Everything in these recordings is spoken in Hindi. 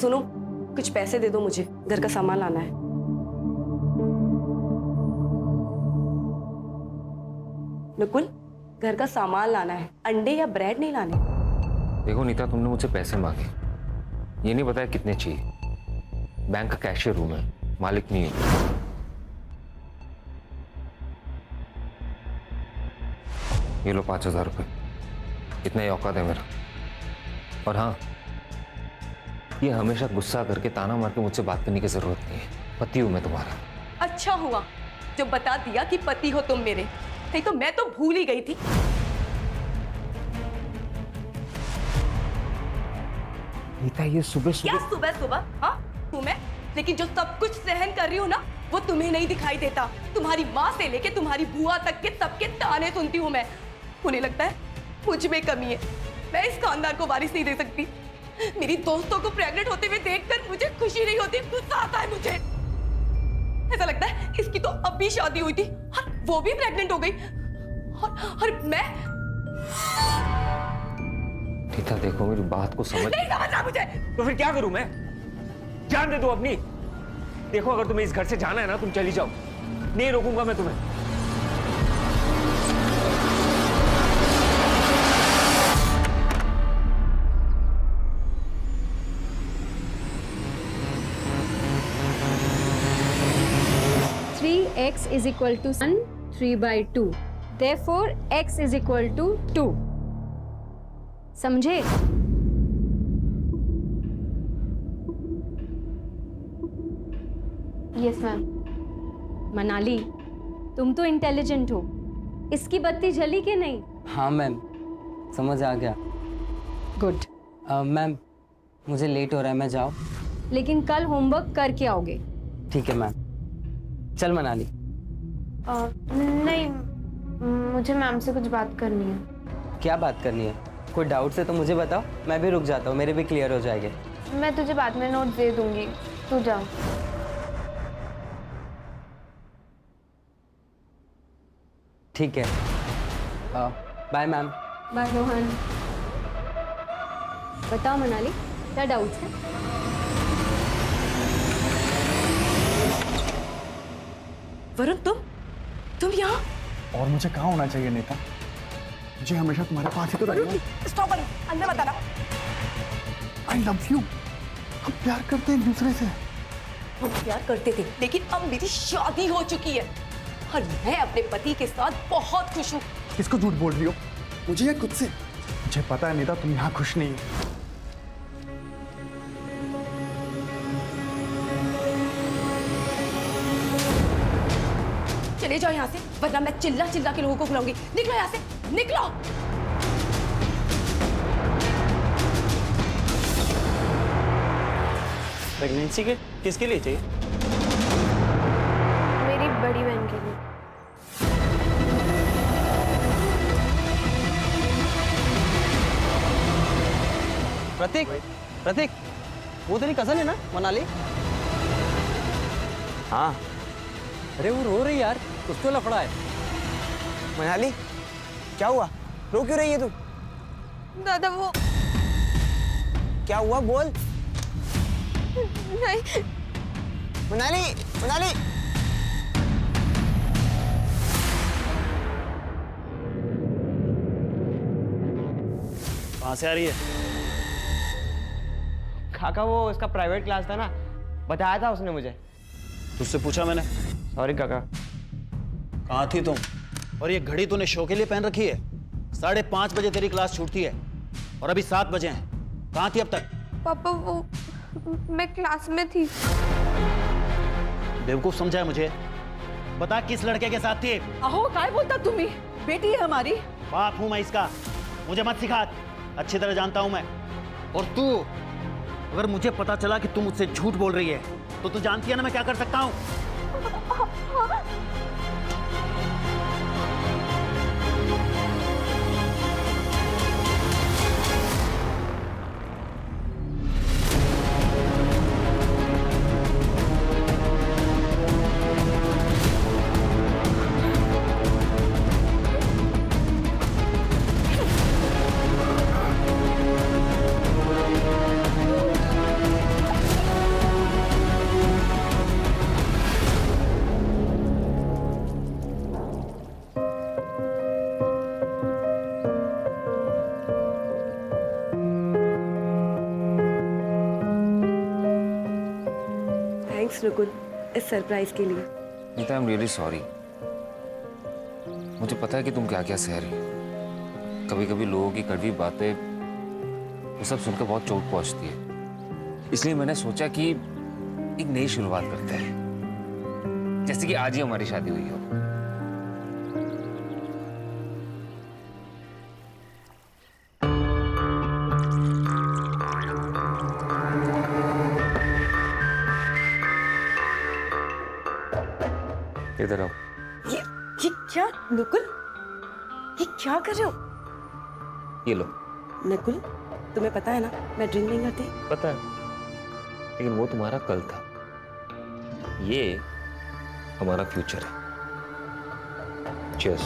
सुनो, कुछ पैसे दे दो मुझे, घर का सामान लाना है। नकुल, घर का सामान लाना है, अंडे या ब्रेड नहीं लाने। देखो नीता, तुमने मुझसे पैसे मांगे, ये नहीं बताया कितने चाहिए। बैंक का कैशियर हूं मैं, मालिक नहीं हूं। ये लो 5,000 रुपये, इतना ही औकात है मेरा। और हाँ, ये हमेशा गुस्सा करके ताना मार के मुझसे बात करने की जरूरत नहीं है। पति हूं मैं तुम्हारा। अच्छा हुआ जो बता दिया कि पति हो तुम मेरे, नहीं तो मैं तो भूल ही गई थी। नीता, ये सुबह क्या सुबह सुबह? हाँ तुम्हें, लेकिन जो सब कुछ सहन कर रही हूँ ना, वो तुम्हें नहीं दिखाई देता। तुम्हारी माँ से लेके तुम्हारी बुआ तक के सबके ताने सुनती हूँ मैं। उन्हें लगता है मुझ में कमी है, मैं इस खानदान को वारिस नहीं दे सकती। मेरी दोस्तों को प्रेग्नेंट होते हुए देखकर मुझे खुशी नहीं होती, गुस्सा आता है मुझे। ऐसा लगता है इसकी तो अभी शादी हुई थी और वो भी प्रेग्नेंट हो गई, और मैं। नीता देखो, मेरी बात को समझ। नहीं समझ रहा मुझे। तो फिर क्या करूं मैं? जान दे दो अपनी। देखो, अगर तुम्हें इस घर से जाना है ना, तुम चली जाओ, नहीं रोकूंगा मैं तुम्हें। x is equal to 1 3/2. Therefore x is equal to 2. समझे? Yes ma'am. मनाली, तुम तो इंटेलिजेंट हो, इसकी बत्ती जली कि नहीं? हाँ मैम, समझ आ गया। गुड। मैम, मुझे लेट हो रहा है, मैं जाऊँ? लेकिन कल होमवर्क करके आओगे। ठीक है मैम। चल मनाली। नहीं, मुझे मैम से कुछ बात करनी है। क्या बात करनी है? कोई डाउट है तो मुझे बताओ, मैं भी रुक जाता हूँ, मेरे भी क्लियर हो जाएंगे। मैं तुझे बाद में नोट दे दूंगी, तू जा। ठीक है, बाय मैम। बाय रोहन। बताओ मनाली, क्या डाउट्स है? वरुण, तुम यहाँ? और मुझे कहाँ होना चाहिए नेता? मुझे हमेशा तुम्हारे पास ही तो रहना। स्टॉप, अंदर मत आना। I love you। हम प्यार करते हैं एक दूसरे से। हम प्यार करते थे, लेकिन अब मेरी शादी हो चुकी है और मैं अपने पति के साथ बहुत खुश हूँ। किसको झूठ बोल रही हो? मुझे या खुद से? मुझे पता है नेता, तुम यहाँ खुश नहीं हो। चले जाओ यहाँ से, वरना मैं चिल्ला चिल्ला के लोगों को बुलाऊंगी। निकलो यहाँ से, निकलो। प्रेगनेंसी के किसके लिए चाहिए? मेरी बड़ी बहन के लिए। प्रतीक, प्रतीक, वो तेरी कजन है ना मनाली? हाँ। अरे वो रो रही यार, कुछ तो लफड़ा है। मनाली, क्या हुआ? रो क्यों रही है तू? दादा वो क्या हुआ, बोल। नहीं। मनाली, मनाली। कहाँ से आ रही है? काका, वो इसका प्राइवेट क्लास था ना, बताया था उसने मुझे। तुझसे पूछा मैंने। सॉरी काका। कहाँ थी तुम? और ये घड़ी तूने शो के लिए पहन रखी है? 5:30 बजे तेरी क्लास छूटती है और अभी 7 बजे हैं। कहाँ थी अब तक? पापा वो मैं क्लास में थी। बेवकूफ समझा है मुझे? बता किस लड़के के साथ थी? अहो, काय बोलता तुम्ही? बेटी है हमारी। बाप हूं मैं इसका, मुझे मत सिखा। अच्छी तरह जानता हूं मैं। और तू, अगर मुझे पता चला कि तू मुझसे झूठ बोल रही है तो तू जानती है ना मैं क्या कर सकता हूं। नकुल इस सरप्राइज के लिए। Neeta, I am really sorry. मुझे पता है कि तुम क्या क्या सह रही हो। कभी कभी लोगों की कड़वी बातें वो सब सुनकर बहुत चोट पहुंचती है। इसलिए मैंने सोचा कि एक नई शुरुआत करते हैं, जैसे कि आज ही हमारी शादी हुई हो। इधर आओ। ये क्या नकुल, ये क्या कर रहे हो? ये लो। नकुल, तुम्हें पता है ना मैं ड्रिंक नहीं करती। पता है, लेकिन वो तुम्हारा कल था, ये हमारा फ्यूचर है। चीयर्स।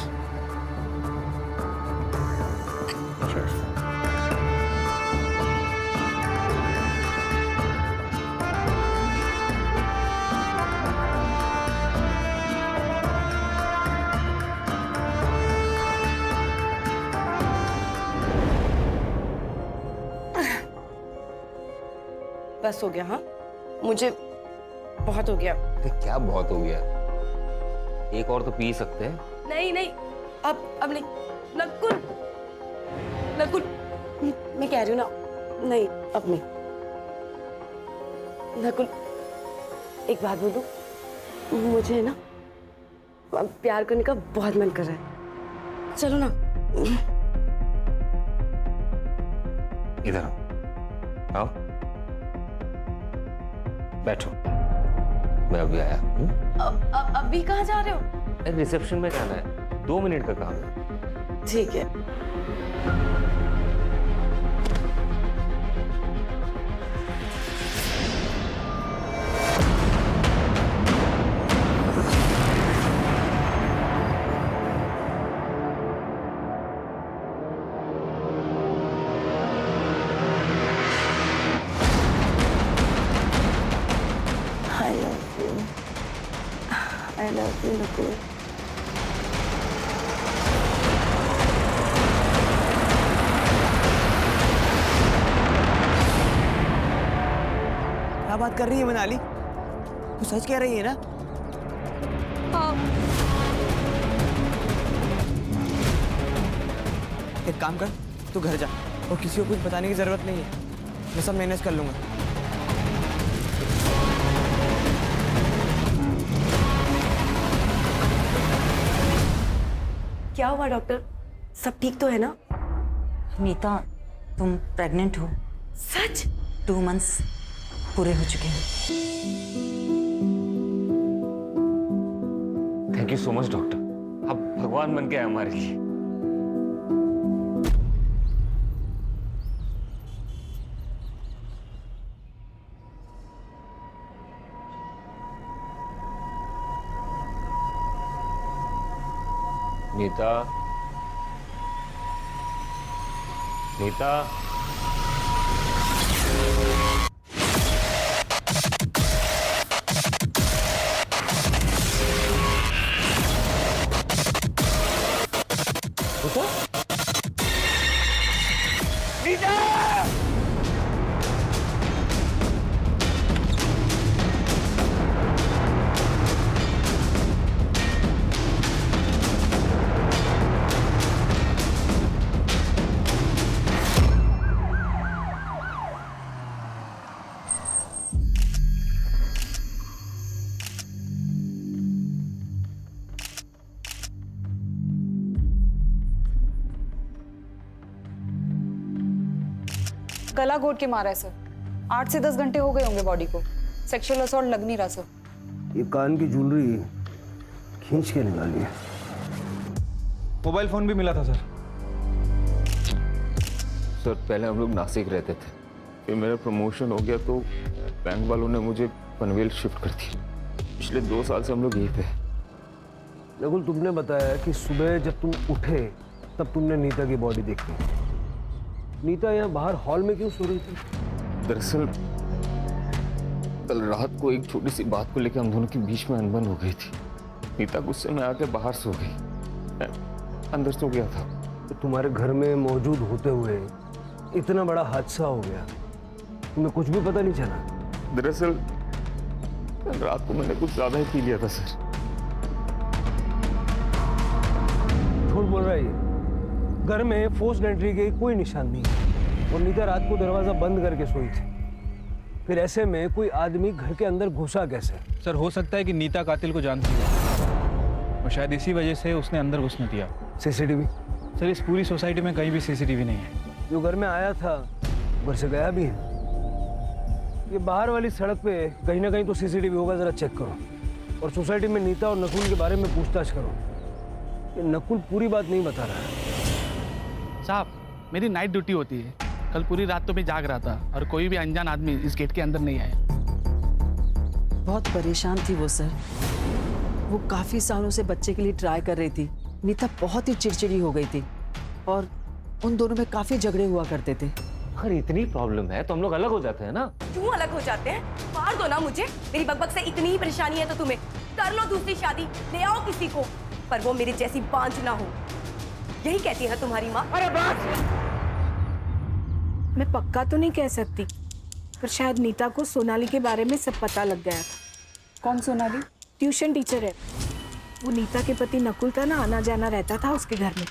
बस हो गया, हाँ मुझे बहुत हो गया। क्या बहुत हो गया? एक और तो पी सकते हैं। नहीं नहीं, अब नहीं। नकुल, नकुल, मैं कह रही हूँ ना, नहीं अब नहीं। नकुल, एक बात बोलूं, मुझे ना प्यार करने का बहुत मन कर रहा है। चलो ना। इधर आओ। आओ, बैठो। मैं अभी आया। अभी कहाँ जा रहे हो? रिसेप्शन में जाना है, 2 मिनट का काम है। ठीक है। I love you, Nukul. क्या बात कर रही है मनाली? तू सच कह रही है ना? हाँ। एक काम कर, तू घर जा और किसी को कुछ बताने की जरूरत नहीं है। मैं सब मैनेज कर लूंगा। क्या हुआ डॉक्टर? सब ठीक तो है ना? नीता, तुम प्रेग्नेंट हो। सच? 2 मंथ्स पूरे हो चुके हैं। Thank you so much doctor, आप भगवान बन के आए हमारे लिए। नीता, नीता, गला घोट के मारा है सर। 8 से 10 घंटे हो गए होंगे बॉडी को। सेक्सुअल असॉल्ट लग नहीं रहा सर। ये कान की ज्वेलरी खींच के निकाली है। मोबाइल फोन भी मिला था सर। सर पहले हम लोग नासिक रहते थे, फिर मेरा प्रमोशन हो गया तो बैंक वालों ने मुझे पनवेल शिफ्ट कर दिया। पिछले 2 साल से हम लोग यहीं पे हैं। नकुल, तुमने बताया कि सुबह जब तुम उठे तब तुमने नीता की बॉडी देखी। नीता यहाँ बाहर हॉल में क्यों सो रही थी? दरअसल कल रात को एक छोटी सी बात को लेकर हम दोनों के बीच में अनबन हो गई थी। नीता गुस्से में आके बाहर सो गई, मैं अंदर सो गया था। तो तुम्हारे घर में मौजूद होते हुए इतना बड़ा हादसा हो गया, तुम्हें कुछ भी पता नहीं चला? दरअसल कल रात को मैंने कुछ ज्यादा ही पी लिया था सर। झूठ बोल रहा है ये। घर में फोर्स्ड एंट्री के कोई निशान नहीं है और नीता रात को दरवाजा बंद करके सोई थी। फिर ऐसे में कोई आदमी घर के अंदर घुसा कैसे? सर हो सकता है कि नीता कातिल को जानती है और शायद इसी वजह से उसने अंदर घुसने दिया। सीसीटीवी? सर इस पूरी सोसाइटी में कहीं भी सीसीटीवी नहीं है। जो घर में आया था घर से गया भी है। ये बाहर वाली सड़क पे कहीं ना कहीं तो सीसीटीवी होगा, जरा चेक करो। और सोसाइटी में नीता और नकुल के बारे में पूछताछ करो। ये नकुल पूरी बात नहीं बता रहा है। साहब मेरी नाइट ड्यूटी होती है, कल पूरी रात तो मैं जाग रहा था और कोई भी अनजान आदमी इस गेट के अंदर नहीं आया। बहुत परेशान थी वो सर। वो काफी सालों से बच्चे के लिए ट्राई कर रही थी। नीता बहुत ही चिड़चिड़ी हो गई थी और उन दोनों में काफी झगड़े हुआ करते थे। अगर इतनी प्रॉब्लम है तो हम लोग अलग हो जाते हैं ना। क्यों अलग हो जाते हैं? मार दो ना मुझे। मेरी बकबक से इतनी ही परेशानी है तो तुम्हें कर लो दूसरी शादी, ले आओ किसी को, पर वो मेरी जैसी बांझ ना हो। यही कहती है तुम्हारी माँ। अरे बस! मैं पक्का तो नहीं कह सकती, पर शायद नीता को सोनाली के बारे में सब पता लग गया था। कौन सोनाली? ट्यूशन टीचर है वो। नीता के पति नकुल था ना, आना जाना रहता था उसके घर में।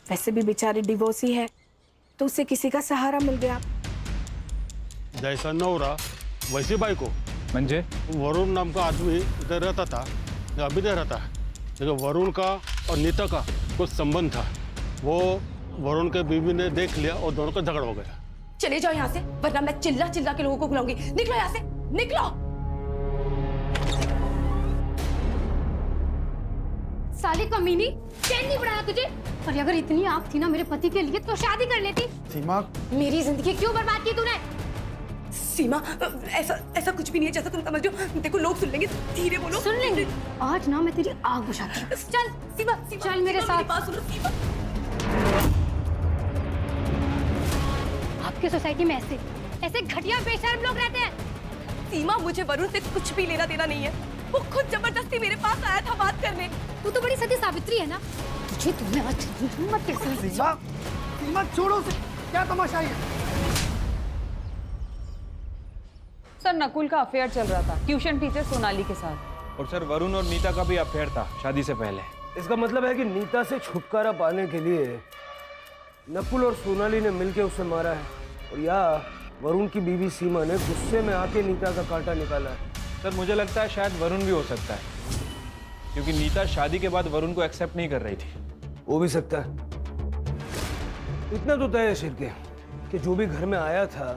वैसे भी बेचारे डिवोर्सी है तो उसे किसी का सहारा मिल गया। जैसा नौरा वैसी बाई को। मंजे वरुण नाम का आदमी इधर रहता था, अभी इधर रहता है। लेकिन वरुण का और नीता का कुछ संबंध था। वो वरुण के बीवी ने देख लिया और दोनों का झगड़ा हो गया। चले जाओ यहाँ से, वरना मैं चिल्ला चिल्ला के लोगों को बुलाऊंगी। निकलो यहाँ से, निकलो। साली कमीनी, चैन नहीं बढ़ाया तुझे? और अगर इतनी आग थी ना मेरे पति के लिए तो शादी कर लेती। सीमा, मेरी जिंदगी क्यों बर्बाद की तूने? सीमा, ऐसा कुछ भी नहीं है जैसा तुम समझ रहे हो। देखो लोग सुन लेंगे, धीरे बोलो। सुन लेंगे। आज ना मैं तेरी आग बुझाती हूँ। चल सीमा, चल मेरे साथ। बात सुनो सीमा। आपके सोसाइटी में ऐसे घटिया बेशर्म लोग रहते हैं। सीमा, मुझे वरुण से कुछ भी लेना देना नहीं है। वो खुद जबरदस्ती मेरे पास आया था बात करने। तू तो बड़ी सती सावित्री है ना। तुझे तुमने आज हिम्मत कैसे? सीमा, सीमा छोड़ो उसे। क्या तमाशा है? सर नकुल का अफेयर चल रहा था ट्यूशन टीचर सोनाली के साथ। और सर वरुण और नीता का भी अफेयर था शादी से पहले। इसका मतलब है कि नीता से छुटकारा पाने के लिए नकुल और सोनाली ने मिलकर उसे मारा है, और या वरुण की बीवी सीमा ने गुस्से में आके नीता का कांटा निकाला है। सर मुझे लगता है शायद वरुण भी हो सकता है, क्योंकि नीता शादी के बाद वरुण को एक्सेप्ट नहीं कर रही थी। हो भी सकता है। इतना तो तय है शिरके कि जो भी घर में आया था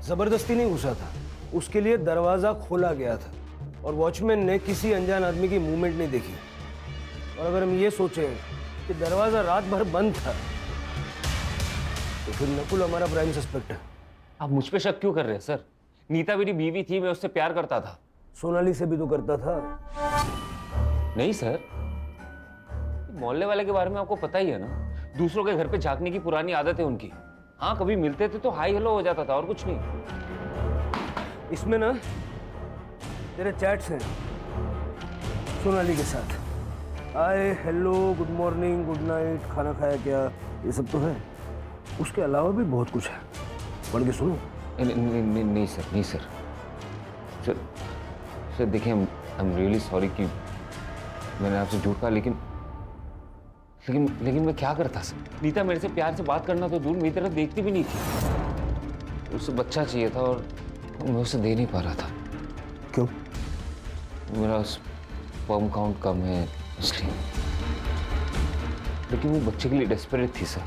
जबरदस्ती नहीं घुसा था, उसके लिए दरवाजा खोला गया था और वॉचमैन ने किसी अनजान आदमी की मूवमेंट नहीं देखी। और अगर हम ये सोचें कि दरवाजा रात भर बंद था तो फिर नकुल हमारा प्राइम सस्पेक्ट है। आप मुझ पे शक क्यों कर रहे हैं सर? नीता मेरी बीवी थी, मैं उससे प्यार करता था। सोनाली से भी तो करता था। नहीं सर, मोहल्ले वाले के बारे में आपको पता ही है ना। दूसरों के घर पे झांकने की पुरानी आदत है उनकी। हाँ, कभी मिलते थे तो हाई हेलो हो जाता था और कुछ नहीं। इसमें ना तेरे चैट्स हैं सोनाली के साथ। Hi, hello, good morning, good night, खाना खाया क्या, ये सब तो है। उसके अलावा भी बहुत कुछ है, पढ़ के सुनो। नहीं सर, नहीं सर। सर देखिए, आई एम रियली सॉरी कि मैंने आपसे झूठ कहा, लेकिन मैं क्या करता सर? नीता मेरे से प्यार से बात करना तो दूर, मेरी तरफ देखती भी नहीं थी। उसे बच्चा चाहिए था और मैं उसे दे नहीं पा रहा था। क्यों? मेरा स्पर्म काउंट कम है इसलिए। लेकिन वो बच्चे के लिए डेस्परेट थी सर।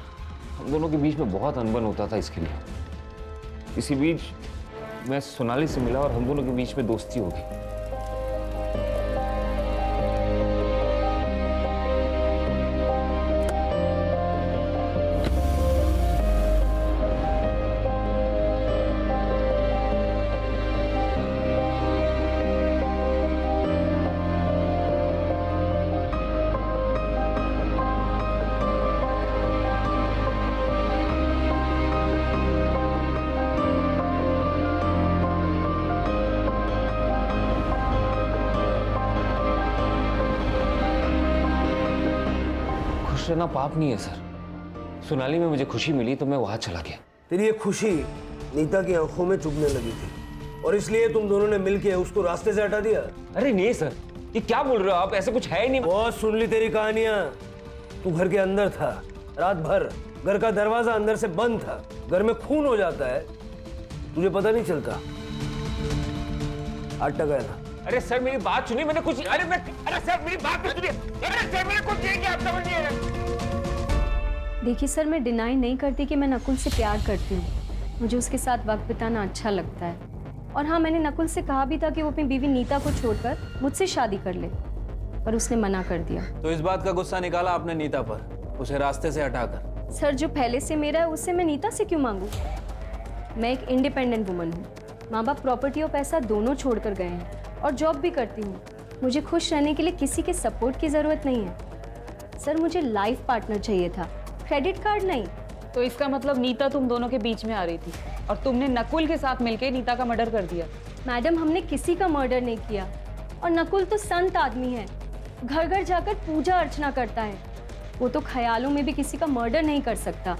हम दोनों के बीच में बहुत अनबन होता था इसके लिए। इसी बीच मैं सोनाली से मिला और हम दोनों के बीच में दोस्ती हो गई। रहना पाप नहीं है सर। सोनाली में मुझे खुशी मिली तो मैं वहां चला गया। तेरी ये खुशी नीता की आंखों में चुभने लगी थी। और इसलिए तुम दोनों ने मिलके उसको रास्ते से हटा दिया? अरे नहीं सर, ये क्या बोल रहे हो आप? ऐसा कुछ है ही नहीं। बहुत सुन ली तेरी कहानियां। तू घर के अंदर था रात भर, घर का दरवाजा अंदर से बंद था, घर में खून हो जाता है, तुझे पता नहीं चलता। आटा गया था। अरे सर मेरी बात सुनिए, मैंने कुछ अरे सर मेरी बात तो सुनिए। अरे सर मैंने कुछ नहीं किया, आप समझिए। देखिए सर, मैं डिनाई नहीं करती कि मैं नकुल से प्यार करती हूँ। मुझे उसके साथ वक्त बिताना अच्छा लगता है। और हाँ, मैंने नकुल से कहा भी था कि वो अपनी बीवी नीता को छोड़कर मुझसे शादी कर ले, पर उसने मना कर दिया। तो इस बात का गुस्सा निकाला आपने नीता पर, उसे रास्ते से हटाकर? सर, जो पहले से मेरा है उससे मैं नीता से क्यों मांगू? मैं एक इंडिपेंडेंट वुमन हूँ। माँ बाप प्रॉपर्टी और पैसा दोनों छोड़कर गए हैं और जॉब भी करती हूँ। मुझे खुश रहने के लिए किसी के सपोर्ट की ज़रूरत नहीं है। सर, मुझे लाइफ पार्टनर चाहिए था, क्रेडिट कार्ड नहीं। तो इसका मतलब नीता तुम दोनों के बीच में आ रही थी और तुमने नकुल के साथ मिलकर नीता का मर्डर कर दिया। मैडम, हमने किसी का मर्डर नहीं किया। और नकुल तो संत आदमी है, घर घर जाकर पूजा अर्चना करता है। वो तो ख्यालों में भी किसी का मर्डर नहीं कर सकता।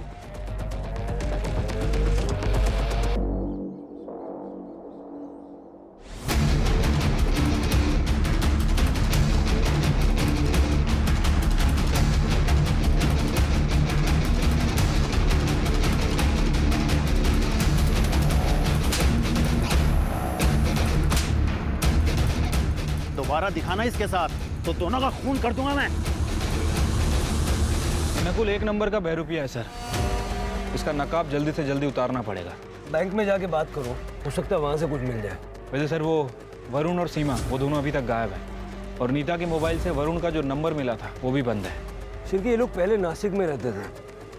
दोबारा दिखाना इसके साथ तो दोनों का खून कर दूंगा मैं। नकुल एक नंबर का बहरूपिया है सर, इसका नकाब जल्दी से जल्दी उतारना पड़ेगा। बैंक में जाके बात करो, हो सकता है वहां से कुछ मिल जाए। वैसे सर वो वरुण और सीमा वो दोनों अभी तक गायब हैं और नीता के मोबाइल से वरुण का जो नंबर मिला था वो भी बंद है। शिरके, ये लोग पहले नासिक में रहते थे,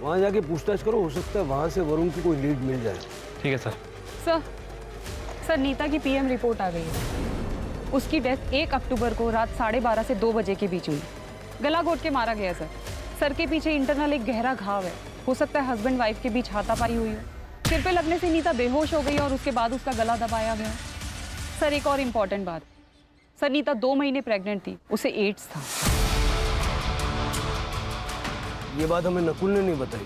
वहां जाके पूछताछ करो, हो सकता है वहां से वरुण की कोई लीड मिल जाए। ठीक है सर। सर, नीता की पीएम रिपोर्ट आ गई है। उसकी डेथ 1 अक्टूबर को रात 12:30 से 2 बजे के बीच हुई। गला घोट के मारा गया सर। सर के पीछे इंटरनल एक गहरा घाव है। हो सकता है हस्बैंड वाइफ के बीच हाथापाई हुई हो। सिर पे लगने से नीता बेहोश हो गई और उसके बाद उसका गला दबाया गया। सर, एक और इम्पॉर्टेंट बात, सर नीता 2 महीने प्रेग्नेंट थी, उसे एड्स था। ये बात हमें नकुल ने नहीं बताई।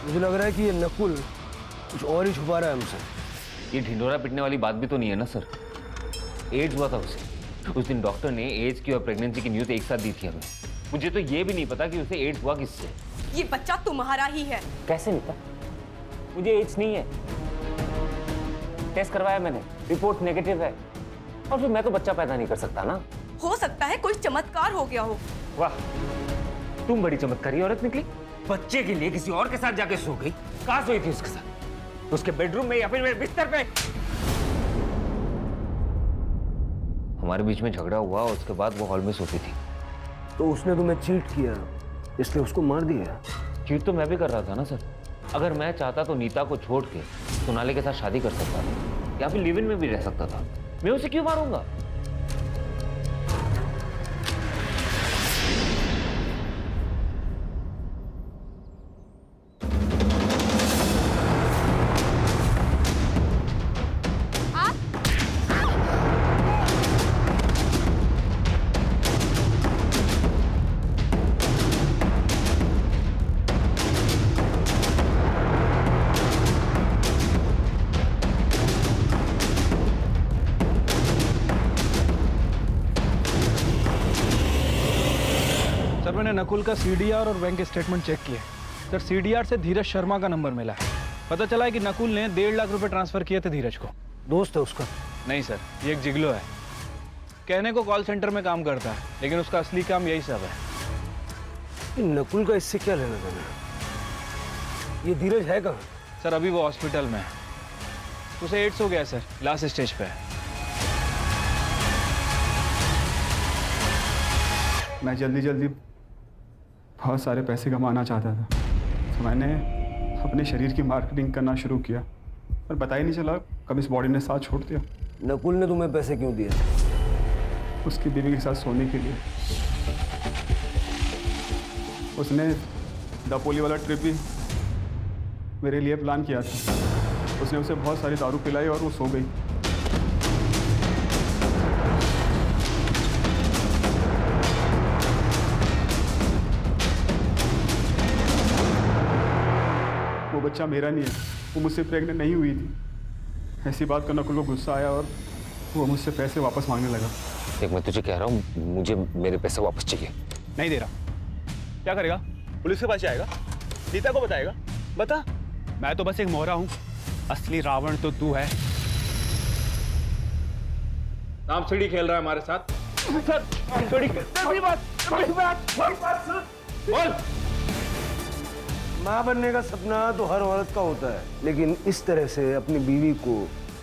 मुझे लग रहा है कि ये नकुल कुछ और ही छुपा रहा है हमसे। ये ढिंडोरा पिटने वाली बात भी तो नहीं है ना सर? एड्स हुआ था उसे। उस दिन डॉक्टर ने एड्स की और प्रेगनेंसी की न्यूज़ एक साथ दी थी हमें। मुझे तो ये भी नहीं पता कि उसे एड्स हुआ किससे। ये बच्चा तुम्हारा ही है। कैसे नीता? मुझे एड्स नहीं है, टेस्ट करवाया मैंने, रिपोर्ट नेगेटिव है। और फिर मैं तो बच्चा पैदा नहीं कर सकता ना। हो सकता है कोई चमत्कार हो गया हो। वाह, तुम बड़ी चमत्कारी औरत निकली। बच्चे के लिए किसी और के साथ जाके सो गई। कहाँ सोई थी उसके साथ? उसके बेडरूम में या फिर मेरे बिस्तर पे? हमारे बीच में झगड़ा हुआ, उसके बाद वो हॉल में सोती थी। तो उसने तुम्हें चीट किया, इसलिए उसको मार दिया? चीट तो मैं भी कर रहा था ना सर। अगर मैं चाहता तो नीता को छोड़ के सोनाली के साथ शादी कर सकता था या फिर लिव इन में भी रह सकता था। मैं उसे क्यों मारूंगा? सर, मैंने नकुल का सीडीआर और बैंक स्टेटमेंट चेक किए। सर, सीडीआर से धीरज शर्मा का नंबर मिला है। पता चला है कि नकुल ने 1.5 लाख रुपए ट्रांसफर किए थे धीरज को। दोस्त है उसका? नहीं सर, ये एक जिगलो है। कहने को कॉल सेंटर में काम करता है, लेकिन उसका असली काम यही सब है। नकुल का इससे क्या लेना देना? ये धीरज है कहाँ? सर, अभी वो हॉस्पिटल में है। उसे एड्स हो गया सर, लास्ट स्टेज पे है। मैं जल्दी जल्दी बहुत सारे पैसे कमाना चाहता था, तो मैंने अपने शरीर की मार्केटिंग करना शुरू किया, पर पता ही नहीं चला कब इस बॉडी ने साथ छोड़ दिया। नकुल ने तुम्हें पैसे क्यों दिए? उसकी बीवी के साथ सोने के लिए। उसने दापोली वाला ट्रिप भी मेरे लिए प्लान किया था। उसने उसे बहुत सारी दारू पिलाई और वो सो गई। वो बच्चा मेरा नहीं है, वो मुझसे प्रेग्नेंट नहीं हुई थी। ऐसी बात का नकुल को गुस्सा आया और वो मुझसे पैसे वापस मांगने लगा। देख, मैं तुझे कह रहा हूँ, मुझे मेरे पैसे वापस चाहिए। नहीं दे रहा। क्या करेगा? पुलिस के पास जाएगा? नीता को बताएगा? बता। मैं तो बस एक मोहरा हूँ, असली रावण तो तू है। सांप सीढ़ी खेल रहा है हमारे साथ। बोल। माँ बनने का सपना तो हर औरत का होता है, लेकिन इस तरह से अपनी बीवी को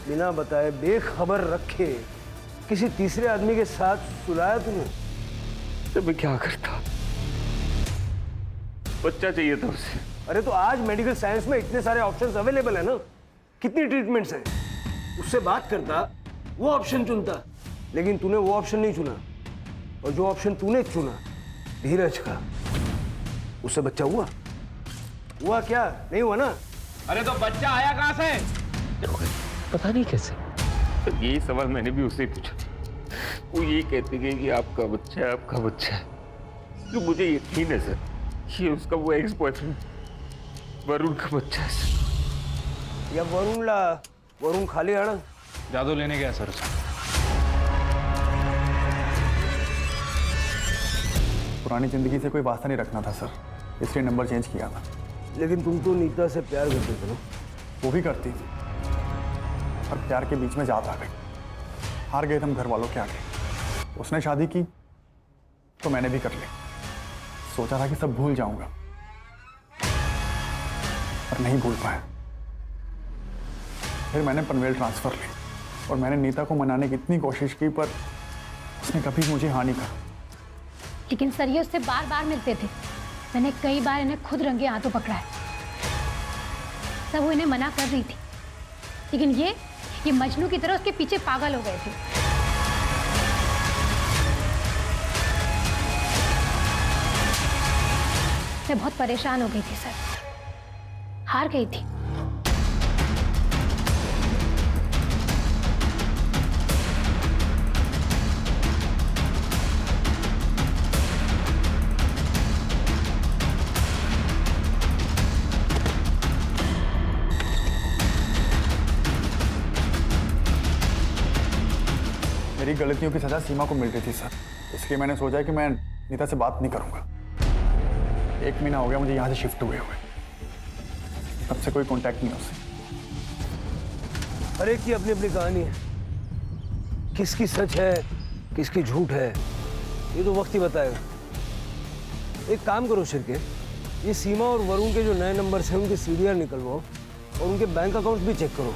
बिना बताए बेखबर रखे किसी तीसरे आदमी के साथ सुलाया तूने? तो मैं क्या करता? बच्चा चाहिए था उसे। अरे तो आज मेडिकल साइंस में इतने सारे ऑप्शंस अवेलेबल है ना, कितनी ट्रीटमेंट्स हैं। उससे बात करता, वो ऑप्शन चुनता, लेकिन तूने वो ऑप्शन नहीं चुना। और जो ऑप्शन तूने चुना, धीरज का, उससे बच्चा हुआ? हुआ क्या? नहीं हुआ ना? अरे तो बच्चा आया कहाँ से? पता नहीं कैसे। तो यही सवाल मैंने भी उससे पूछा। वो यही कहती गई कि आपका बच्चा है, आपका बच्चा है। तो मुझे यकीन है सर, ये उसका वो एक्स बॉयफ्रेंड वरुण का बच्चा है सर। या वरुण खाली आना जादू लेने गया सर। पुरानी जिंदगी से कोई वास्ता नहीं रखना था सर, इसलिए नंबर चेंज किया था। लेकिन तुम तो नीता से प्यार करते थे ना? वो भी करती थी, और प्यार के बीच में जात आ गई। हार गए थे हम घर वालों के आगे। उसने शादी की तो मैंने भी कर ली। सोचा था कि सब भूल जाऊंगा, पर नहीं भूल पाया। फिर मैंने पनवेल ट्रांसफर ली और मैंने नीता को मनाने की इतनी कोशिश की, पर उसने कभी मुझे हाँ नहीं कहा। लेकिन सर ये उससे बार बार मिलते थे। मैंने कई बार इन्हें खुद रंगे हाथों पकड़ा है। सब वो इन्हें मना कर रही थी, लेकिन ये मजनू की तरह उसके पीछे पागल हो गए थे। मैं बहुत परेशान हो गई थी सर, हार गई थी। मेरी गलतियों की सजा सीमा को मिल रही थी सर, इसलिए मैंने सोचा कि मैं नीता से बात नहीं करूंगा। 1 महीना हो गया मुझे यहाँ से शिफ्ट हुए तब से कोई कांटेक्ट नहीं उससे। हर एक की अपनी अपनी कहानी है, किसकी सच है किसकी झूठ है ये तो वक्त ही बताएगा। एक काम करो शिरके, ये सीमा और वरुण के जो नए नंबर हैं उनके सीडीआर निकलवाओ और उनके बैंक अकाउंट भी चेक करो,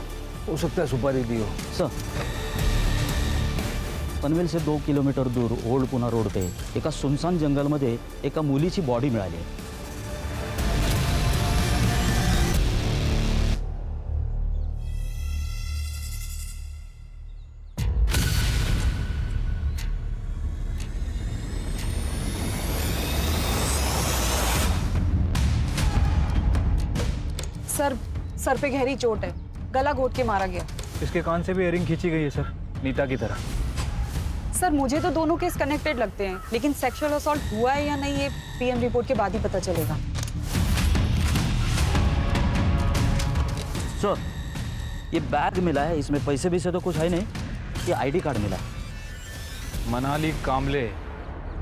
हो सकता है सुपारी दी हो। सर, पनवेल से 2 किलोमीटर दूर ओल्ड पुणा रोड पे एका सुनसान जंगलमध्ये एका मुलीची बॉडी मिळाली आहे। सर पे गहरी चोट है, गला घोट के मारा गया। इसके कान से भी इयरिंग खींची गई है सर, नीता की तरह। सर मुझे तो दोनों केस कनेक्टेड लगते हैं, लेकिन सेक्सुअल असॉल्ट हुआ है या नहीं ये पीएम रिपोर्ट के बाद ही पता चलेगा। सर, ये बैग मिला है, इसमें पैसे भी से तो कुछ है नहीं, ये आईडी कार्ड मिला है। मनाली कामले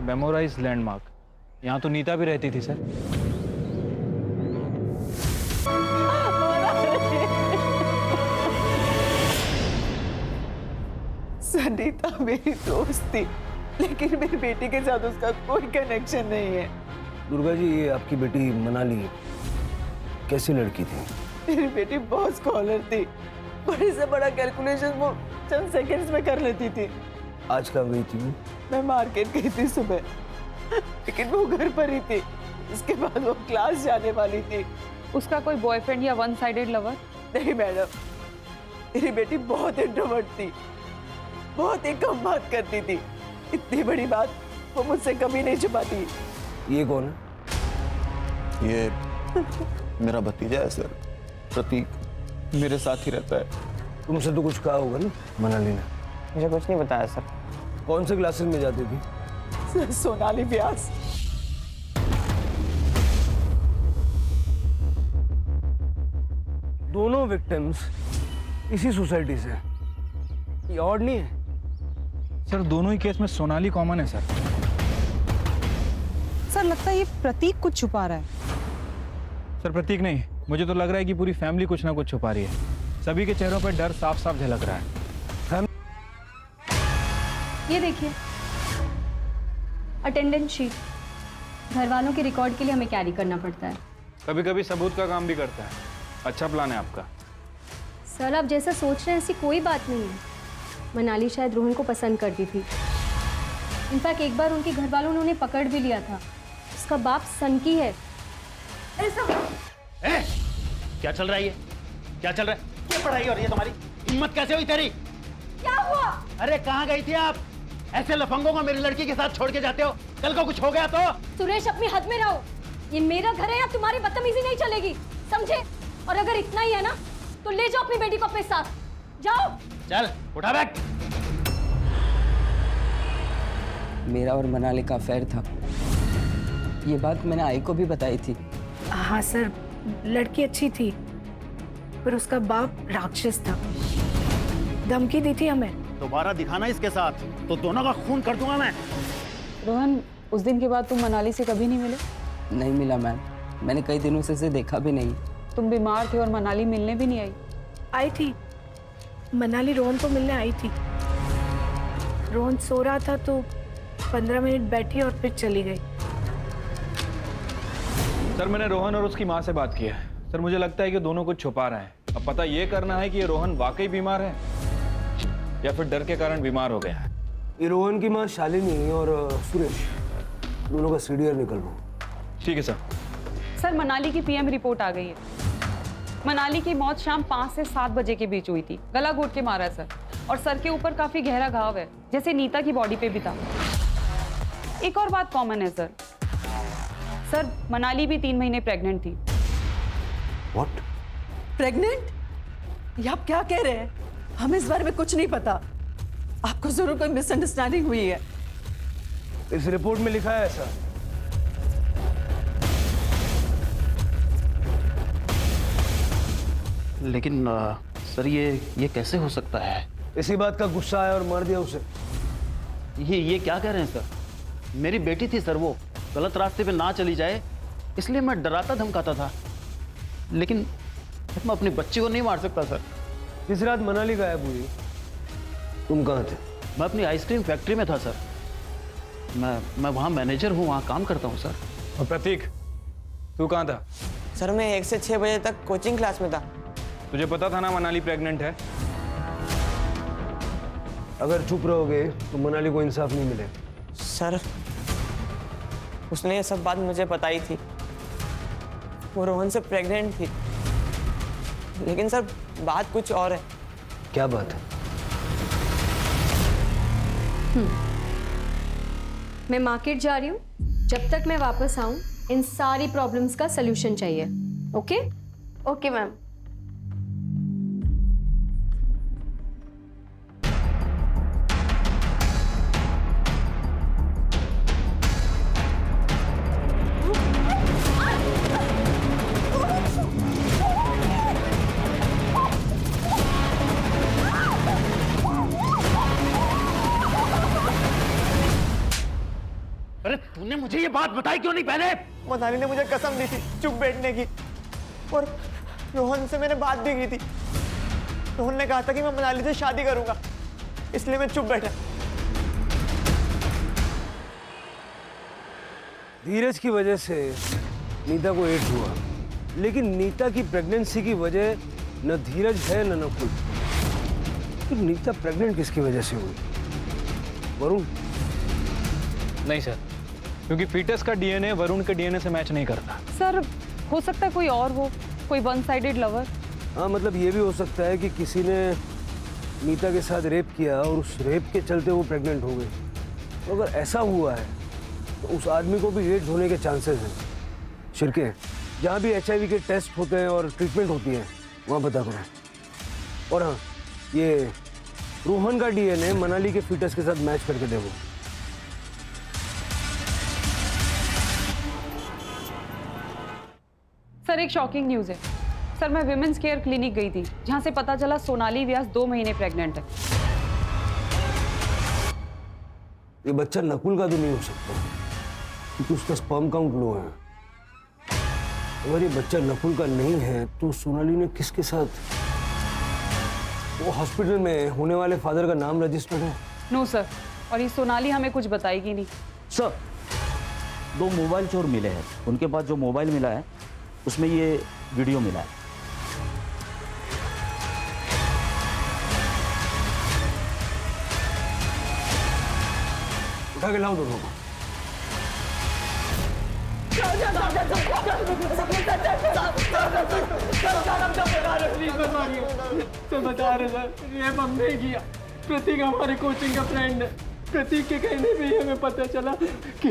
मेमोराइज लैंडमार्क, यहाँ तो नीता भी रहती थी सर। नीता मेरी दोस्त थी, लेकिन मेरी बेटी के साथ उसका कोई कनेक्शन नहीं है। दुर्गा जी, ये आपकी बेटी मनाली कैसी लड़की थी? मेरी बेटी बहुत स्कॉलर थी, बड़े से बड़ा कैलकुलेशन वो चंद सेकंड्स में कर लेती थी। आज कहाँ गई थी? मैं मार्केट गई थी सुबह, लेकिन वो घर पर ही थी। इसके बाद वो क्लास जाने वाली थी। उसका कोई बॉयफ्रेंड या वन साइडेड लवर? नहीं मैडम, मेरी बेटी बहुत इंट्रोवर्ट थी, बहुत ही कम बात करती थी। इतनी बड़ी बात वो मुझसे कभी नहीं छुपाती। ये कौन है? ये मेरा भतीजा है सर, प्रतीक। मेरे साथ ही रहता है। तुमसे तो कुछ कहा होगा ना मनाली ने? मुझे कुछ नहीं बताया सर। कौन से क्लासेस में जाती थी? सोनाली व्यास। दोनों विक्टिम्स इसी सोसाइटी से। ये ऑड नहीं है? सर दोनों ही केस में सोनाली कॉमन है सर। सर लगता है ये प्रतीक कुछ छुपा रहा है। सर प्रतीक नहीं, मुझे तो लग रहा है कि पूरी फैमिली कुछ ना कुछ छुपा रही है। सभी के चेहरों पर डर साफ साफ झलक रहा है। ये देखिए अटेंडेंस शीट। घर वालों के रिकॉर्ड के लिए हमें कैरी करना पड़ता है। कभी कभी सबूत का काम भी करता है। अच्छा प्लान है आपका। सर आप जैसा सोच रहे हैं ऐसी कोई बात नहीं है। मनाली शायद रोहन को पसंद करती थी। इनफैक्ट एक बार उनके घर वालों ने उन्हें पकड़ भी लिया था। उसका बाप सनकी है। क्या चल रहा है ये? क्या चल रहा है? क्या पढ़ाई हो रही है तुम्हारी? हिम्मत कैसे हुई तेरी? क्या हुआ? अरे कहाँ गई थी आप? ऐसे लफंगों को मेरी लड़की के साथ छोड़ के जाते हो? कल को कुछ हो गया तो? सुरेश अपनी हद में रहो। ये मेरा घर है, या तुम्हारी बदतमीजी नहीं चलेगी, समझे? और अगर इतना ही है ना तो ले जाओ अपनी बेटी को अपने साथ। जाओ। चल उठा बैग। मेरा और मनाली का अफेयर था। ये बात मैंने आई को भी बताई थी। हाँ सर, लड़की अच्छी थी पर उसका बाप राक्षस था। धमकी दी थी हमें। दोबारा दिखाना इसके साथ तो दोनों का खून कर दूंगा मैं। रोहन, उस दिन के बाद तुम मनाली से कभी नहीं मिले? नहीं मिला मैम, मैंने कई दिनों से इसे देखा भी नहीं। तुम बीमार थे और मनाली मिलने भी नहीं आई? आई थी, मनाली रोहन को मिलने आई थी। रोहन सो रहा था तो 15 मिनट बैठी और फिर चली गई। सर मैंने रोहन और उसकी माँ से बात की है। सर मुझे लगता है कि दोनों कुछ छुपा रहे हैं। अब पता ये करना है कि ये रोहन वाकई बीमार है या फिर डर के कारण बीमार हो गया है। ये रोहन की माँ शालिनी और सुरेश दोनों का सीडीआर निकलवाओ। ठीक है सर। सर मनाली की पीएम रिपोर्ट आ गई है। मनाली की मौत शाम 5 से 7 बजे के बीच हुई थी। गला घोट के मारा है सर, और सर के ऊपर काफी गहरा घाव है, जैसे नीता की बॉडी पे भी था। एक और बात कॉमन है सर। सर मनाली भी 3 महीने प्रेग्नेंट थी। व्हाट? प्रेग्नेंट? ये आप क्या कह रहे हैं? हमें इस बारे में कुछ नहीं पता। आपको जरूर कोई मिसअंडरस्टैंडिंग हुई है। इस रिपोर्ट में लिखा है ऐसा। लेकिन सर ये कैसे हो सकता है? इसी बात का गुस्सा आया और मार दिया उसे। ये क्या कह रहे हैं सर? मेरी बेटी थी सर, वो गलत रास्ते पे ना चली जाए इसलिए मैं डराता धमकाता था। लेकिन मैं अपने बच्चे को नहीं मार सकता सर। इस रात मनाली गायब हुई, तुम कहाँ थे? मैं अपनी आइसक्रीम फैक्ट्री में था सर। मैं वहाँ मैनेजर हूँ, वहाँ काम करता हूँ सर। और प्रतीक, तू कहाँ था? सर मैं 1 से 6 बजे तक कोचिंग क्लास में था। तुझे पता था ना मनाली प्रेग्नेंट है? अगर चुप रहोगे तो मनाली को इंसाफ नहीं मिले। सर उसने ये सब बात मुझे बताई थी। वो रोहन से प्रेग्नेंट थी। लेकिन सर बात कुछ और है। क्या बात है? मैं मार्केट जा रही हूँ। जब तक मैं वापस आऊँ इन सारी प्रॉब्लम्स का सलूशन चाहिए। ओके? Okay ma'am. अरे तूने मुझे ये बात बताई क्यों नहीं पहले? मनाली ने मुझे कसम दी थी चुप बैठने की, और रोहन से मैंने बात भी की थी। रोहन ने कहा था कि मैं मनाली से शादी करूंगा, इसलिए मैं चुप बैठा। धीरज की वजह से नीता को एड्स हुआ, लेकिन नीता की प्रेगनेंसी की वजह न धीरज है न नकुल। तो नीता प्रेग्नेंट किसकी वजह से हुई? वरुण? नहीं सर, क्योंकि फीटस का डीएनए वरुण के डीएनए से मैच नहीं करता। सर हो सकता है कोई और हो, कोई वन साइडेड लवर। हाँ, मतलब ये भी हो सकता है कि किसी ने नीता के साथ रेप किया और उस रेप के चलते वो प्रेग्नेंट हो गई। तो अगर ऐसा हुआ है तो उस आदमी को भी एड्स होने के चांसेस हैं। शिरके, जहाँ भी HIV के टेस्ट होते हैं और ट्रीटमेंट होती है वहाँ पता करो। और हाँ, ये रोहन का डीएनए मनाली के फीटस के साथ मैच करके देखो। सर एक शॉकिंग न्यूज़ है। सर मैं विमेंस केयर क्लिनिक गई थी, जहाँ से पता चला सोनाली व्यास 2 महीने प्रेग्नेंट है। ये बच्चा नकुल का तो नहीं हो सकता, क्योंकि उसका स्पर्म काउंट लो है। अगर ये बच्चा नकुल का नहीं है तो सोनाली ने किसके साथ? वो हॉस्पिटल में होने वाले फादर का नाम रजिस्टर्ड है? नो सर, और ये सोनाली हमें कुछ बताएगी नहीं। सर 2 मोबाइल चोर मिले हैं, उनके पास जो मोबाइल मिला है उसमें ये वीडियो मिला है। उठा के लाओ दोनों को। बता रहे सर, ये हमने किया। प्रतीक हमारे कोचिंग का फ्रेंड है। प्रतीक के कहने पे ही हमें पता चला कि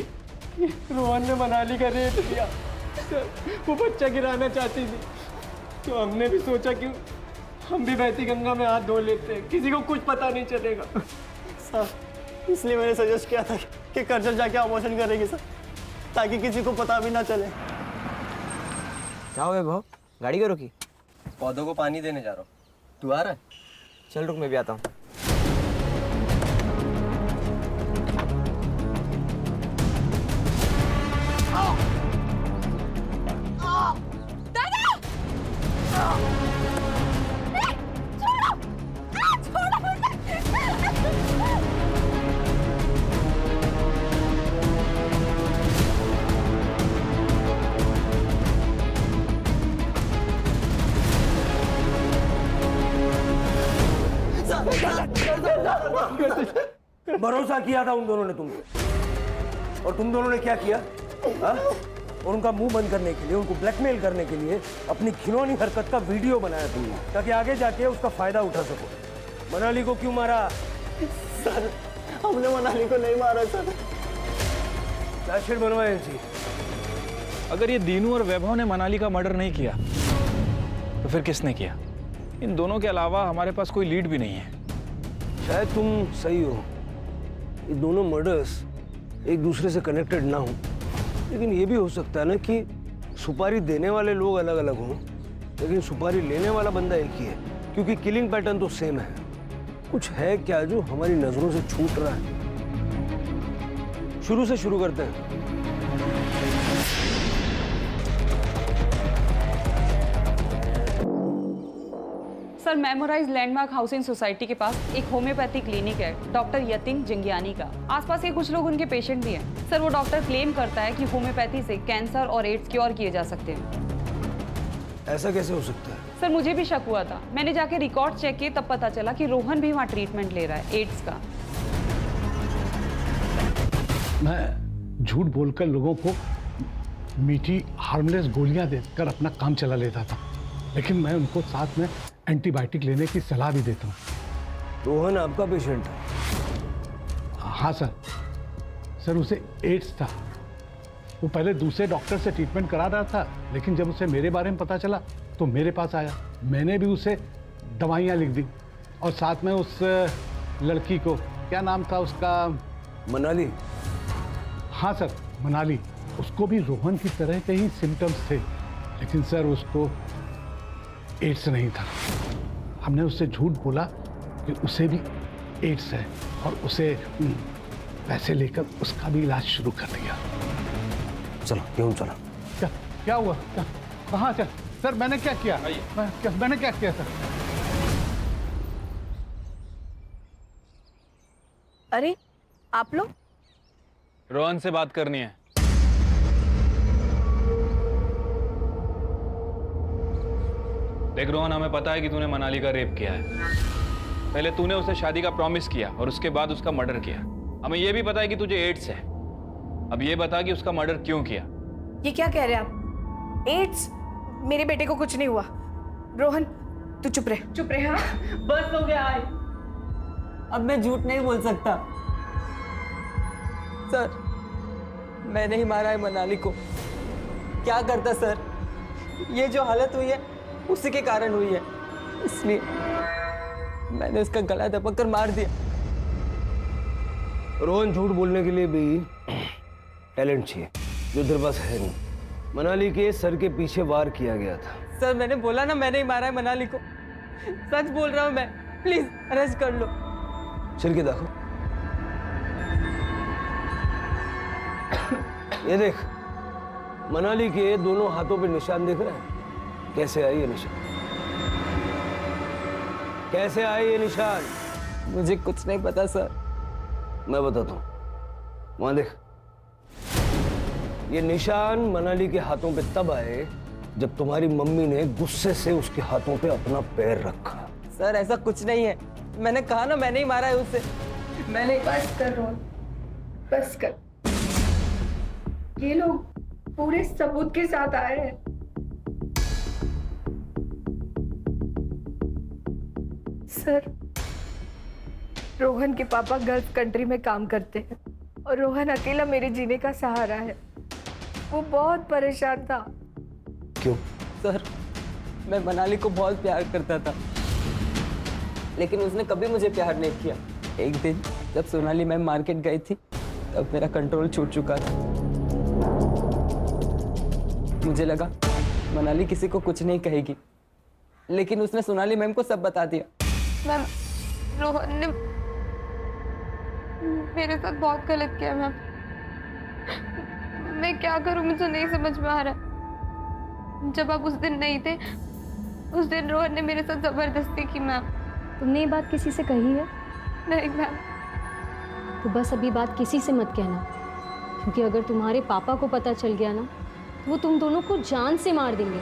रोहन ने मनाली का रेप किया। सर वो बच्चा गिराना चाहती थी, तो हमने भी सोचा कि हम भी बहती गंगा में हाथ धो लेते हैं, किसी को कुछ पता नहीं चलेगा। सर इसलिए मैंने सजेस्ट किया था कि कर्जल जाके अबॉर्शन करेंगे सर, ताकि किसी को पता भी ना चले। क्या हुआ भाव, गाड़ी क्यों रोकी? पौधों को पानी देने जा रहा हूँ। तू आ रहा है? चल रुक, मैं भी आता हूँ। भरोसा किया था उन दोनों ने तुम पे, और तुम दोनों ने क्या किया? हा? और उनका मुंह बंद करने के लिए, उनको ब्लैकमेल करने के लिए अपनी घिनौनी हरकत का वीडियो बनाया तुमने, ताकि आगे जाके उसका फायदा उठा सको। मनाली को क्यों मारा? सर हमने मनाली को नहीं मारा सर। चार्जशीट बनवाए थी। अगर ये दीनू और वैभव ने मनाली का मर्डर नहीं किया तो फिर किसने किया? इन दोनों के अलावा हमारे पास कोई लीड भी नहीं है। शायद तुम सही हो, ये दोनों मर्डर्स एक दूसरे से कनेक्टेड ना हो, लेकिन ये भी हो सकता है ना कि सुपारी देने वाले लोग अलग अलग हों, लेकिन सुपारी लेने वाला बंदा एक ही है, क्योंकि किलिंग पैटर्न तो सेम है। कुछ है क्या जो हमारी नजरों से छूट रहा है? शुरू से शुरू करते हैं। Sir memorize landmark housing society के पास एक होम्योपैथी क्लिनिक है, डॉक्टर यतिन जंगियानी का। आसपास के कुछ लोग उनके पेशेंट भी हैं। सर वो डॉक्टर क्लेम करता है कि होम्योपैथी से कैंसर और एड्स क्योर किए जा सकते हैं। ऐसा कैसे हो सकता है? सर मुझे भी शक हुआ था, मैंने जाके रिकॉर्ड चेक किए, तब पता चला कि रोहन भी वहाँ ट्रीटमेंट ले रहा है एड्स का। मैं झूठ बोलकर लोगों को मीठी हार्मलेस गोलियां देकर अपना काम चला लेता था, लेकिन मैं उनको साथ में एंटीबायोटिक लेने की सलाह भी देता हूँ। रोहन आपका पेशेंट है? हाँ सर उसे एड्स था। वो पहले दूसरे डॉक्टर से ट्रीटमेंट करा रहा था, लेकिन जब उसे मेरे बारे में पता चला तो मेरे पास आया। मैंने भी उसे दवाइयाँ लिख दी, और साथ में उस लड़की को, क्या नाम था उसका? मनाली। हाँ सर मनाली, उसको भी रोहन की तरह के ही सिम्टम्स थे, लेकिन सर उसको एड्स नहीं था। हमने उससे झूठ बोला कि उसे भी एड्स है, और उसे पैसे लेकर उसका भी इलाज शुरू कर दिया। चलो क्यों चला? क्या हुआ? कहाँ चल? सर मैंने क्या किया? मैंने क्या किया सर? अरे आप लोग? रोहन से बात करनी है। देख रोहन, हमें पता है कि तूने मनाली का रेप किया है। पहले तूने उसे शादी का प्रॉमिस किया और उसके बाद उसका मर्डर किया। हमें यह भी पता है कि तुझे एड्स है। अब ये बता कि उसका मर्डर क्यों किया? ये क्या कह रहे हैं आप? एड्स? मेरे बेटे को कुछ नहीं हुआ। रोहन तू चुप रहे। चुप रहे। हाँ बस हो गया। अब मैं झूठ नहीं बोल सकता सर, मैंने ही मारा है मनाली को। क्या करता सर, ये जो हालत हुई है उसी के कारण हुई है, इसलिए मैंने उसका गला दबा कर मार दिया। रोहन झूठ बोलने के लिए भी टैलेंट चाहिए, जो तेरे पास है नहीं। मनाली के सर के पीछे वार किया गया था। सर मैंने बोला ना, मैंने ही मारा है मनाली को। सच बोल रहा हूँ मैं, प्लीज अरेस्ट कर लो। सिर के देखो, ये देख, मनाली के दोनों हाथों पे निशान दिख रहे हैं। कैसे आए ये निशान? कैसे आए ये निशान? मुझे कुछ नहीं पता सर। मैं बताता हूँ, वहां देख, ये निशान मनाली के हाथों पे तब आए जब तुम्हारी मम्मी ने गुस्से से उसके हाथों पे अपना पैर रखा। सर ऐसा कुछ नहीं है, मैंने कहा ना मैंने ही मारा है उसे। मैंने बस कर रोहन, बस कर। ये लोग पूरे सबूत के साथ आए हैं। सर, रोहन के पापा गल्फ कंट्री में काम करते हैं और रोहन अकेला मेरे जीने का सहारा है। वो बहुत परेशान था। क्यों? सर मैं मनाली को बहुत प्यार करता था, लेकिन उसने कभी मुझे प्यार नहीं किया। एक दिन जब सोनाली मैम मार्केट गई थी तब मेरा कंट्रोल छूट चुका था। मुझे लगा मनाली किसी को कुछ नहीं कहेगी, लेकिन उसने सोनाली मैम को सब बता दिया। मैम, रोहन ने मेरे साथ बहुत गलत किया मैम। मैं क्या करूं, मुझे नहीं समझ में आ रहा। जब आप उस दिन नहीं थे, उस दिन रोहन ने मेरे साथ जबरदस्ती की मैम। तुमने ये बात किसी से कही है? नहीं मैम। तो बस अभी बात किसी से मत कहना, क्योंकि अगर तुम्हारे पापा को पता चल गया ना तो वो तुम दोनों को जान से मार देंगे।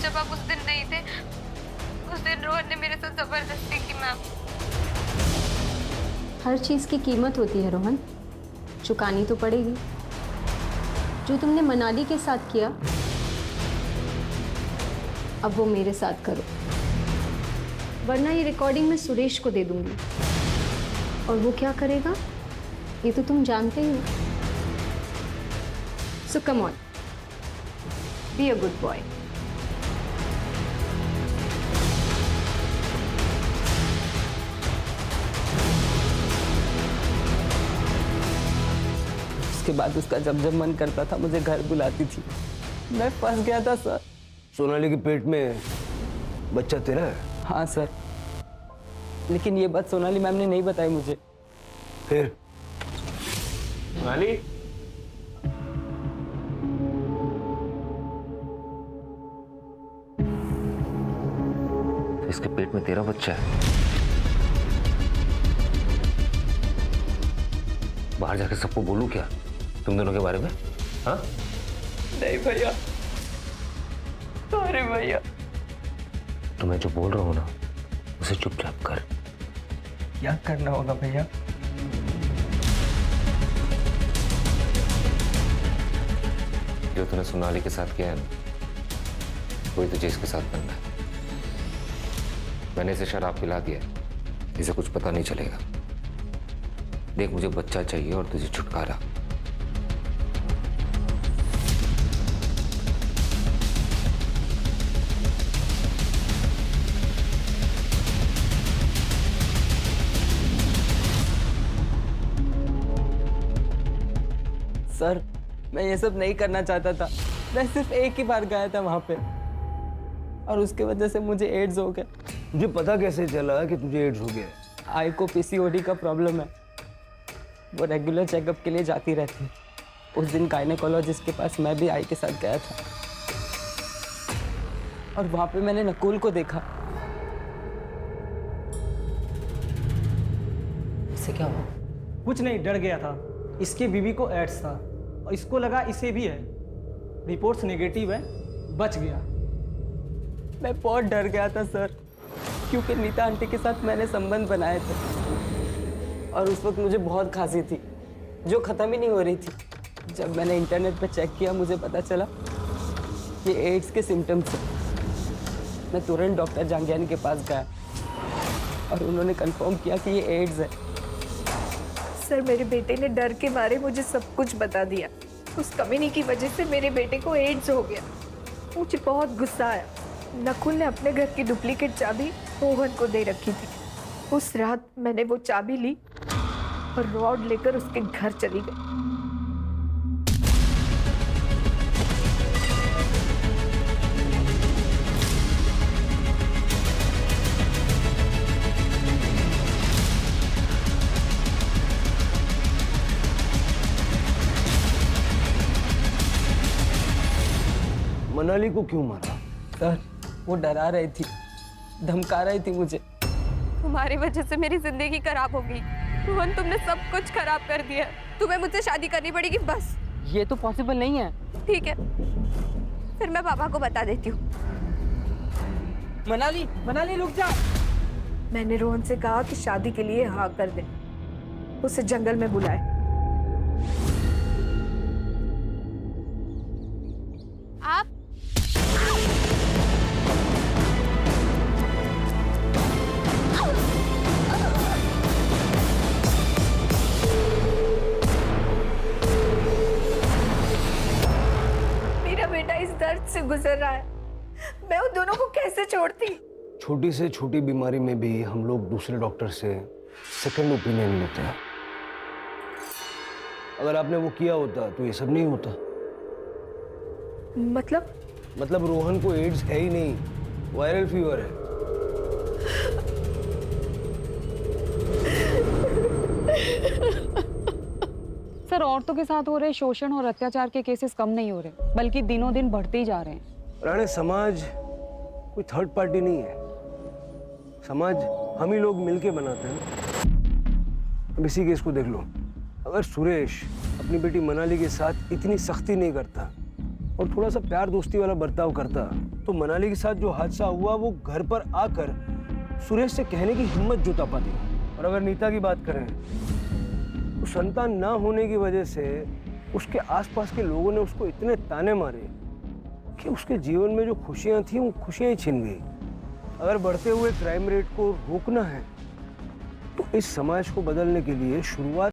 जब आप उस दिन नहीं थे, उस दिन रोहन ने मेरे साथ जबरदस्ती की मैम। हर चीज़ की कीमत होती है रोहन, चुकानी तो पड़ेगी। जो तुमने मनाली के साथ किया, अब वो मेरे साथ करो, वरना ये रिकॉर्डिंग मैं सुरेश को दे दूंगी। और वो क्या करेगा ये तो तुम जानते ही हो। So come on, be a good boy. उसके बाद उसका जब जब मन करता था मुझे घर बुलाती थी। मैं फंस गया था सर। सोनाली के पेट में बच्चा तेरा है? हाँ सर, लेकिन ये बात सोनाली मैम ने नहीं बताई मुझे। फिर? सोनाली, इसके पेट में तेरा बच्चा है? बाहर जाके सबको बोलूं क्या तुम दोनों के बारे में? हाँ? नहीं भैया, सॉरी भैया। तो मैं जो बोल रहा हूं ना उसे चुपचाप कर। क्या करना होगा भैया? जो तूने सोनाली के साथ किया है ना, वही तुझे इसके साथ बनना है। मैंने इसे शराब पिला दिया है, इसे कुछ पता नहीं चलेगा। देख, मुझे बच्चा चाहिए और तुझे छुटकारा। सर मैं ये सब नहीं करना चाहता था। मैं सिर्फ एक ही बार गया था वहां पे और उसके वजह से मुझे एड्स हो गया। तुझे पता कैसे चला कि तुझे एड्स हो गया? आई को पीसीओडी का प्रॉब्लम है, वो रेगुलर चेकअप के लिए जाती रहती है। उस दिन गायनेकोलॉजिस्ट के पास मैं भी आई के साथ गया था और वहां पे मैंने नकुल को देखा। इससे क्या हुआ? कुछ नहीं, डर गया था। इसकी बीवी को एड्स था और इसको लगा इसे भी है। रिपोर्ट्स नेगेटिव है, बच गया। मैं बहुत डर गया था सर, क्योंकि नीता आंटी के साथ मैंने संबंध बनाए थे और उस वक्त मुझे बहुत खांसी थी जो ख़त्म ही नहीं हो रही थी। जब मैंने इंटरनेट पर चेक किया मुझे पता चला ये एड्स के सिम्टम्स हैं। मैं तुरंत डॉक्टर जांगियानी के पास गया और उन्होंने कंफर्म किया कि ये एड्स है। सर मेरे बेटे ने डर के मारे मुझे सब कुछ बता दिया। उस कमीनी की वजह से मेरे बेटे को एड्स हो गया। मुझे बहुत गुस्सा आया। नकुल ने अपने घर की डुप्लीकेट चाबी रोहन को दे रखी थी। उस रात मैंने वो चाबी ली और रॉड लेकर उसके घर चली गई। मनाली को क्यों मारा? सर वो डरा रही थी, धमका रही थी मुझे। तुम्हारी वजह से मेरी जिंदगी खराब हो गई रोहन, तुमने सब कुछ खराब कर दिया। तुम्हें मुझसे शादी करनी पड़ेगी बस। ये तो पॉसिबल नहीं है। ठीक है, फिर मैं पापा को बता देती हूँ। मनाली, मनाली रुक जा। मैंने रोहन से कहा कि शादी के लिए हाँ कर दे, उसे जंगल में बुलाए। आप मेरा बेटा इस दर्द से गुजर रहा है, मैं उन दोनों को कैसे छोड़ती। छोटी से छोटी बीमारी में भी हम लोग दूसरे डॉक्टर से सेकंड ओपिनियन लेते हैं। अगर आपने वो किया होता तो ये सब नहीं होता। मतलब रोहन को एड्स है ही नहीं, वायरल फीवर है। सर औरतों के साथ हो रहे शोषण और अत्याचार के केसेस कम नहीं हो रहे, बल्कि दिनों दिन बढ़ते ही जा रहे हैं। राणे, समाज कोई थर्ड पार्टी नहीं है, समाज हम ही लोग मिलके बनाते हैं। अब इसी केस को देख लो, अगर सुरेश अपनी बेटी मनाली के साथ इतनी सख्ती नहीं करता और थोड़ा सा प्यार दोस्ती वाला बर्ताव करता तो मनाली के साथ जो हादसा हुआ वो घर पर आकर सुरेश से कहने की हिम्मत जुटा पाती। और अगर नीता की बात करें तो संतान ना होने की वजह से उसके आसपास के लोगों ने उसको इतने ताने मारे कि उसके जीवन में जो खुशियां थी वो खुशियां ही छिन गई। अगर बढ़ते हुए क्राइम रेट को रोकना है तो इस समाज को बदलने के लिए शुरुआत